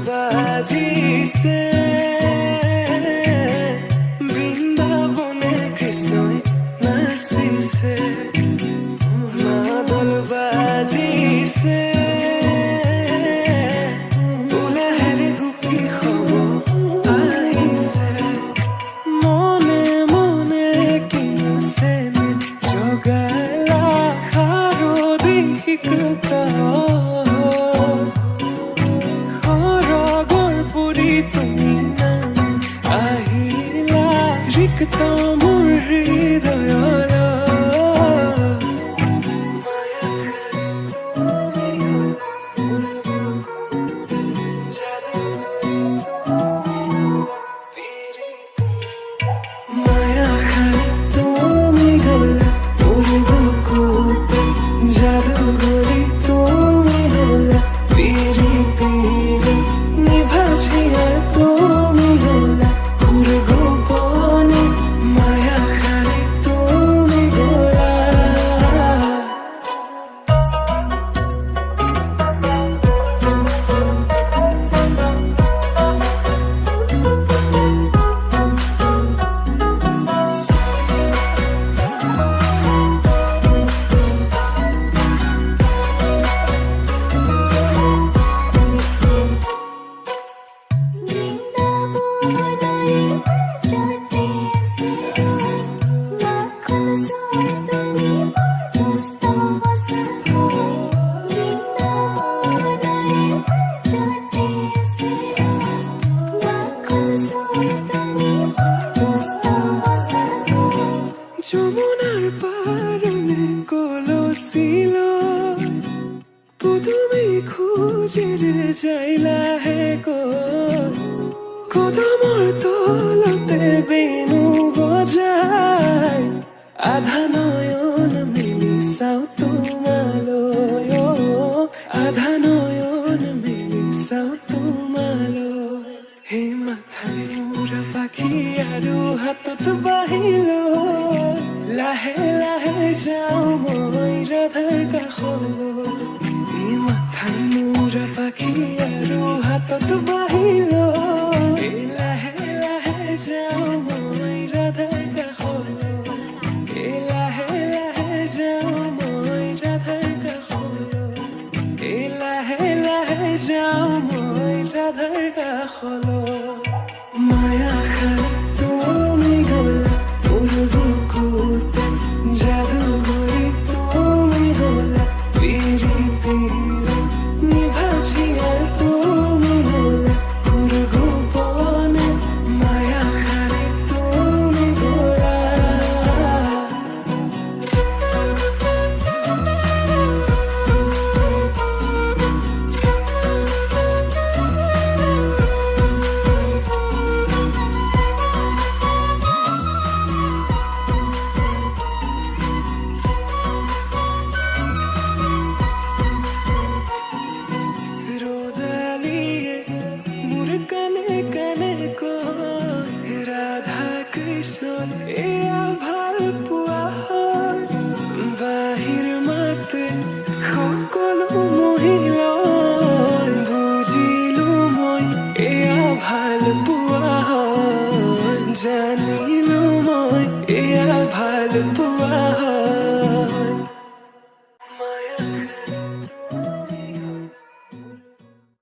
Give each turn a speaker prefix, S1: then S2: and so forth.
S1: বাজিছে বৃন্দাবনে কৃষ্ণই নাচিছে, মাদল বাজিছে উলাহেৰে গোপী হব আহিছে, মনে মনে কিনছে জগালা শাৰদিকতা তুমি নাম আহিলা ৰিক্ত মোৰ হৃদয়ৰ মায়া খাই তুমি গলা মোৰ বুকুতে জাদুগৰি তুমি গলা পিৰিতিৰে নিভাজিয়া তুমি গলা মোৰ গোপনে মায়া খাই তুমি গলা। যমুনার পারলে কলসিল পুতুমি খুঁজিরে যাইলা হে কদমৰ তলতে বেনু বজাই আধা নয়ন মিলি চাও তোমালৈ, আধা নয়ন মিলি চাও তোমালৈ, সেই মাথাই উৰা পাখি আৰু হাতত বাহিল লাহে লাহে যাও মই ৰাধাৰ কাষলৈ, এই মাথাই উৰা পাখি আৰু হাতত বাহিল লাহে লাহে যাও মই ৰাধাৰ কাষলৈ, লাহে লাহে যাও মই ৰাধাৰ কাষলৈ, লাহে লাহে যাও মই ৰাধাৰ কাষলৈ। মায়া খাই তুমি গলা মোৰ বুকুতে জাদুগৰি তুমি গলা পিৰিতিৰে নিভাজিয়া তুমি গলা মোৰ গোপনে মায়া খাই তুমি গলা। রোদালিয়ে মোর কানে কানে কয় রাধা কৃষ্ণ এয়া ভাল